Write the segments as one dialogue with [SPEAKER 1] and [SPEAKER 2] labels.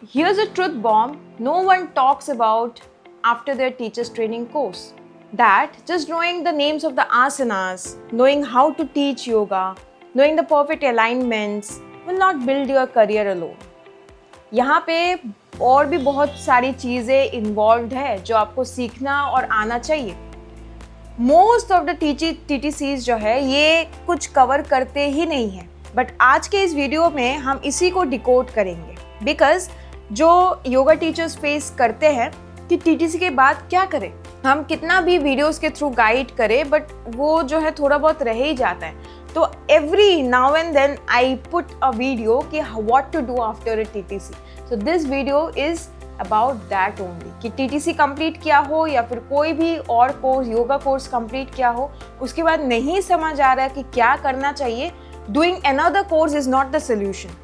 [SPEAKER 1] Here's a truth bomb no one talks about after their teacher's training course. That just knowing the names of the asanas, knowing how to teach yoga, knowing the perfect alignments will not build your career alone. यहाँ पे और भी बहुत सारी चीज़ें involve है जो आपको सीखना और आना चाहिए. मोस्ट ऑफ द TTCs जो है ये कुछ कवर करते ही नहीं है, बट आज के इस वीडियो में हम इसी को डिकोड करेंगे. बिकॉज जो योगा टीचर्स फेस करते हैं कि TTC के बाद क्या करें, हम कितना भी वीडियोस के थ्रू गाइड करें बट वो जो है थोड़ा बहुत रह ही जाता है. तो every now and then I put a video कि what to do after a TTC. So this video is about that only कि TTC कंप्लीट किया हो या फिर कोई भी और कोर्स योगा कोर्स कंप्लीट किया हो, उसके बाद नहीं समझ आ रहा कि क्या करना चाहिए. Doing another course is not the solution.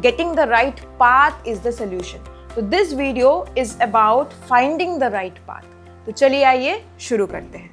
[SPEAKER 1] Getting the right path is the solution. So this video is about finding the right path. तो चलिए आइए शुरू करते हैं.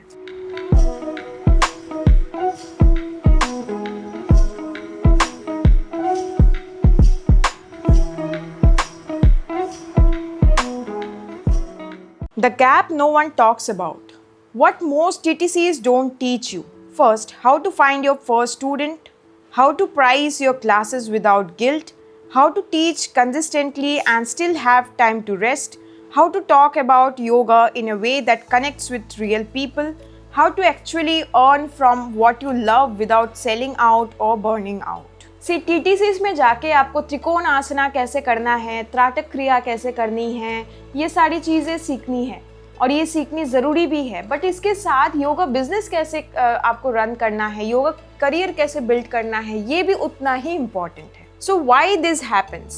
[SPEAKER 1] The gap no one talks about. What most TTCs don't teach you. First, how to find your first student, how to price your classes without guilt, how to teach consistently and still have time to rest, how to talk about yoga in a way that connects with real people, how to actually earn from what you love without selling out or burning out. See, TTCs में जाके आपको त्रिकोण आसना कैसे करना है, त्राटक क्रिया कैसे करनी है, ये सारी चीज़ें सीखनी है और ये सीखनी ज़रूरी भी है. बट इसके साथ योगा बिजनेस कैसे आपको रन करना है, योगा करियर कैसे बिल्ड करना है, ये भी उतना ही इम्पॉर्टेंट है. So why this happens?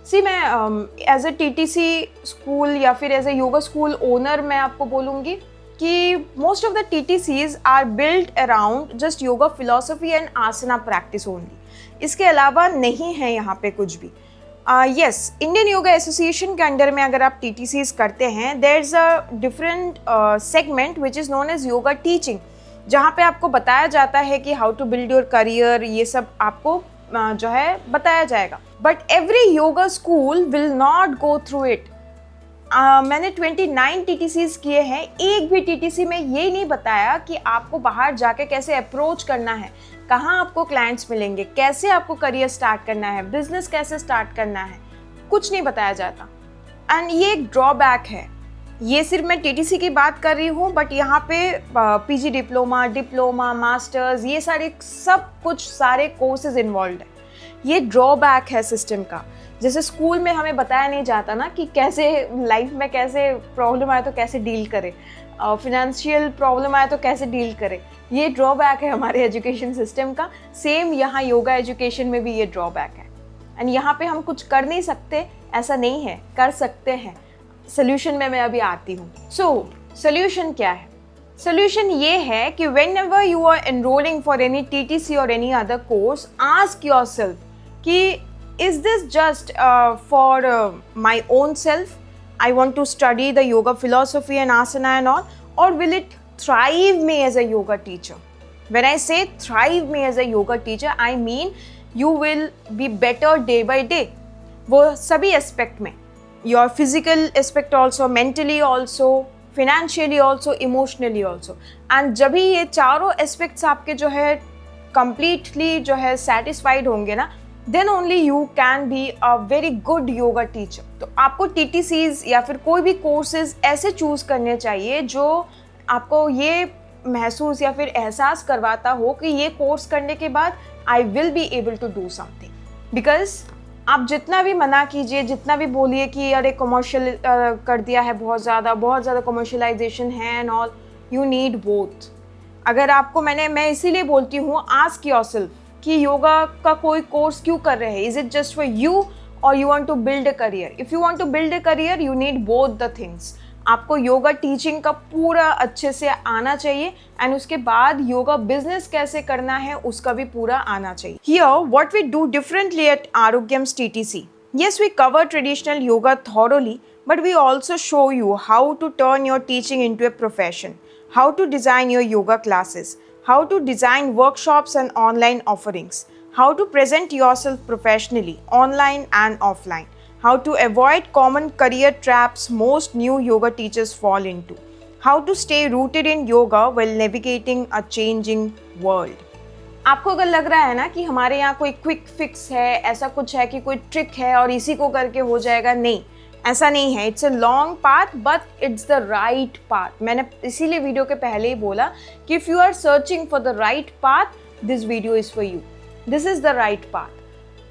[SPEAKER 1] See, मैं एज अ TTC स्कूल या फिर as a yoga school owner मैं आपको बोलूँगी कि most of the TTCs are built around just yoga philosophy and asana practice only. इसके अलावा नहीं है यहाँ पे कुछ भी. यस, इंडियन योगा एसोसिएशन के अंडर में अगर आप TTCs करते हैं, there is a different segment which is known as yoga teaching, जहाँ पे आपको बताया जाता है कि how to build your career, ये सब आपको जो है बताया जाएगा. But every yoga school will not go through it. मैंने 29 TTCs किए हैं, एक भी TTC में ये नहीं बताया कि आपको बाहर जाके कैसे अप्रोच करना है, कहाँ आपको क्लाइंट्स मिलेंगे, कैसे आपको करियर स्टार्ट करना है, बिजनेस कैसे स्टार्ट करना है, कुछ नहीं बताया जाता. एंड ये एक ड्रॉबैक है. ये सिर्फ मैं TTC की बात कर रही हूँ, बट यहाँ पे PG डिप्लोमा, मास्टर्स, ये सारे सब कुछ सारे कोर्सेज इन्वॉल्व है. ये ड्रॉबैक है सिस्टम का. जैसे स्कूल में हमें बताया नहीं जाता ना कि कैसे लाइफ में कैसे प्रॉब्लम आए तो कैसे डील करें, फिनेंशियल प्रॉब्लम आए तो कैसे डील करें. ये ड्रॉबैक है हमारे एजुकेशन सिस्टम का. सेम यहाँ योगा एजुकेशन में भी ये ड्रॉबैक है. एंड यहाँ पे हम कुछ कर नहीं सकते ऐसा नहीं है, कर सकते हैं. सोल्यूशन में मैं अभी आती हूँ. सो सोल्यूशन क्या है? सोल्यूशन ये है कि whenever you are enrolling for any TTC or any other course, ask yourself कि is this just for my own self? I want to study the yoga philosophy and asana and all, or will it thrive me as a yoga teacher? When I say thrive me as a yoga teacher, I mean you will be better day by day. वो सभी aspect में, your physical aspect also, mentally also, financially also, emotionally also. And जब भी ये चारों aspects आपके जो है completely जो है satisfied होंगे ना, then only you can be a very good yoga teacher. तो आपको TTCs या फिर कोई भी courses ऐसे choose करने चाहिए जो आपको ये महसूस या फिर एहसास करवाता हो कि ये कोर्स करने के बाद I will be able to do something. Because आप जितना भी मना कीजिए, जितना भी बोलिए कि अरे कमर्शियल कर दिया है, बहुत ज़्यादा कमर्शलाइजेशन है and all, you need both. अगर आपको मैं इसीलिए बोलती हूँ, आस्क योरसेल्फ कि योगा का कोई कोर्स क्यों कर रहे हैं. Is it just for you और you want to build a career? If you want to build a career, you need both the things. आपको योगा टीचिंग का पूरा अच्छे से आना चाहिए एंड उसके बाद योगा बिजनेस कैसे करना है उसका भी पूरा आना चाहिए. Here what we do differently at Aarogyam's TTC. Yes, we cover traditional yoga thoroughly, but we also show you how to turn your teaching into a profession, how to design your yoga classes, how to design workshops and online offerings, how to present yourself professionally, online and offline, how to avoid common career traps most new yoga teachers fall into, how to stay rooted in yoga while navigating a changing world. आपको अगर लग रहा है ना कि हमारे यहाँ कोई क्विक फिक्स है, ऐसा कुछ है कि कोई ट्रिक है और इसी को करके हो जाएगा, नहीं, ऐसा नहीं है. It's a long path but it's the right path. मैंने इसीलिए वीडियो के पहले ही बोला कि if you are searching for the right path, this video is for you. This is the right path.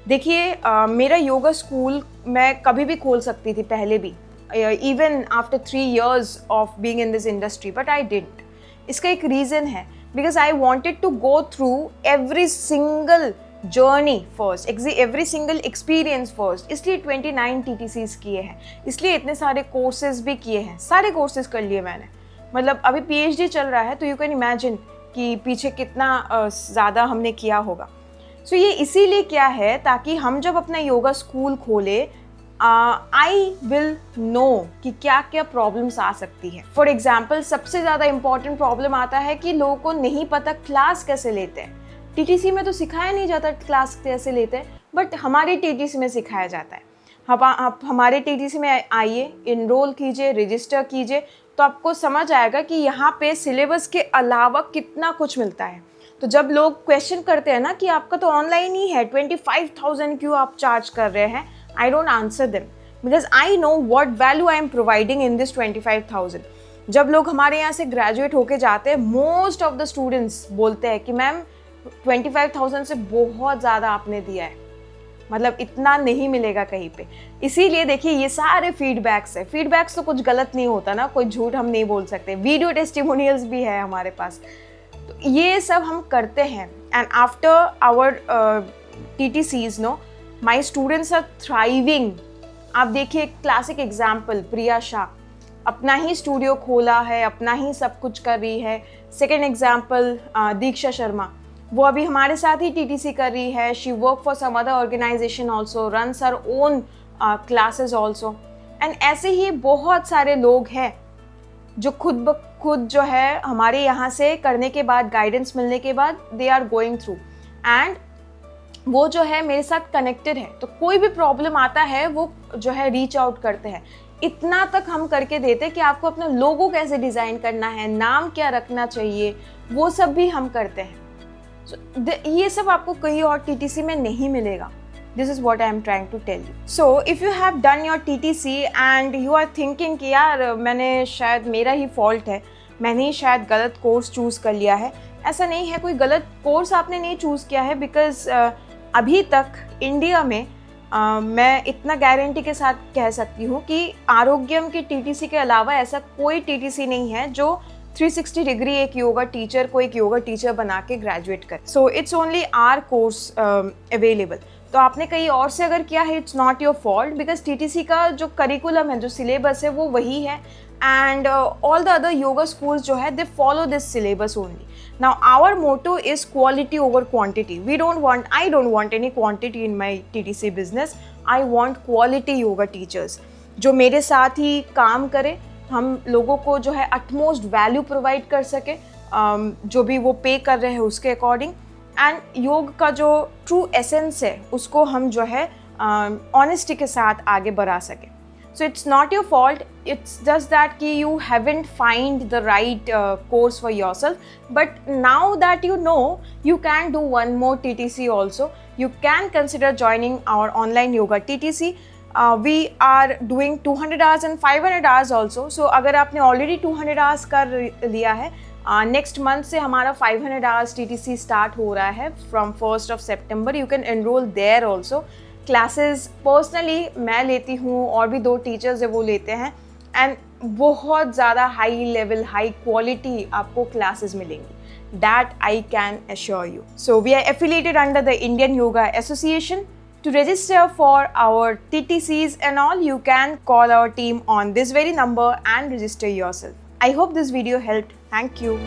[SPEAKER 1] देखिए, मेरा योगा स्कूल मैं कभी भी खोल सकती थी पहले भी, even after 3 years of being in this industry, but I didn't. इसका एक रीज़न है, because I wanted to go through every single journey first, every single experience first. इसलिए 29 TTCs किए हैं, इसलिए इतने सारे कोर्सेज भी किए हैं, सारे कोर्सेज कर लिए मैंने. मतलब अभी PhD चल रहा है, तो यू कैन इमेजिन कि पीछे कितना ज़्यादा हमने किया होगा. सो ये इसीलिए क्या है, ताकि हम जब अपना योगा स्कूल खोले, आई विल नो कि क्या क्या प्रॉब्लम्स आ सकती है. फॉर एग्जाम्पल, सबसे ज़्यादा इंपॉर्टेंट प्रॉब्लम आता है कि लोगों को नहीं पता क्लास कैसे लेते हैं. TTC में तो सिखाया नहीं जाता क्लास कैसे लेते हैं, बट हमारे TTC में सिखाया जाता है. आप हमारे TTC में आइए, इनरोल कीजिए, रजिस्टर कीजिए, तो आपको समझ आएगा कि यहाँ पे सिलेबस के अलावा कितना कुछ मिलता है. तो जब लोग क्वेश्चन करते हैं ना कि आपका तो ऑनलाइन ही है, 25,000 क्यों आप चार्ज कर रहे हैं, I don't answer them, because I know what value I am providing in this 25,000. जब लोग हमारे यहाँ से ग्रेजुएट होके जाते हैं, मोस्ट ऑफ द स्टूडेंट्स बोलते हैं कि मैम 25,000 से बहुत ज़्यादा आपने दिया है, मतलब इतना नहीं मिलेगा कहीं पे. इसीलिए देखिए, ये सारे फीडबैक्स है. फीडबैक्स तो कुछ गलत नहीं होता ना, कोई झूठ हम नहीं बोल सकते. वीडियो टेस्टिमोनियल्स भी है हमारे पास. तो ये सब हम करते हैं. And after our TTCs no, my students are thriving. आप देखिए, क्लासिक एग्जाम्पल प्रिया शाह, अपना ही स्टूडियो खोला है, अपना ही सब कुछ कर रही है. सेकेंड एग्जाम्पल दीक्षा शर्मा, वो अभी हमारे साथ ही TTC कर रही है. She work for some other organization also, runs her own classes also. And ऐसे ही बहुत सारे लोग हैं जो खुद ब खुद जो है हमारे यहाँ से करने के बाद, गाइडेंस मिलने के बाद, they are going through, and वो जो है मेरे साथ कनेक्टेड है. तो कोई भी प्रॉब्लम आता है, वो जो है रीच आउट करते हैं. इतना तक हम करके देते हैं कि आपको अपना लोगो कैसे डिज़ाइन करना है, नाम क्या रखना चाहिए, वो सब भी हम करते हैं. ये सब आपको कहीं और TTC में नहीं मिलेगा. This is what I am trying to tell you. So if you have done your TTC and you are thinking कि यार मैंने शायद, मेरा ही फॉल्ट है, मैंने ही शायद गलत कोर्स चूज़ कर लिया है. ऐसा नहीं है, कोई गलत कोर्स आपने नहीं चूज़ किया है. बिकॉज अभी तक इंडिया में मैं इतना गारंटी के साथ कह सकती हूँ कि आरोग्यम की TTC के अलावा ऐसा कोई TTC नहीं है जो 360 डिग्री एक योगा टीचर को एक योगा टीचर बना के ग्रेजुएट करे. So it's only our course available. तो आपने कहीं और से अगर किया है, it's not your fault, because TTC का जो करिकुलम है, जो सिलेबस है, वो वही है. And all the other yoga schools जो है, they follow this syllabus only. Now our motto is quality over quantity. I don't want any quantity in my TTC business. I want quality yoga teachers जो मेरे साथ ही काम करें, हम लोगों को जो है अटमोस्ट वैल्यू प्रोवाइड कर सके, जो भी वो पे कर रहे हैं उसके अकॉर्डिंग. एंड योग का जो ट्रू एसेंस है, उसको हम जो है ऑनेस्टी के साथ आगे बढ़ा सके. So it's not your fault, it's just that कि you haven't find the right course for yourself. But now that you know, you can do one more TTC also. You can consider joining our online yoga TTC. We are doing 200 hours and 500 hours also. So अगर आपने already 200 hours कर लिया है, next month से हमारा 500 hours TTC start हो रहा है from 1st of September. You can enrol there also. Classes personally मैं लेती हूँ, और भी 2 टीचर्स है वो लेते हैं, एंड बहुत ज़्यादा हाई लेवल, हाई क्वालिटी आपको क्लासेस मिलेंगी. That I can assure you. So we are affiliated under the Indian Yoga Association. To register for our TTCs and all, you can call our team on this very number and register yourself. I hope this video helped. Thank you.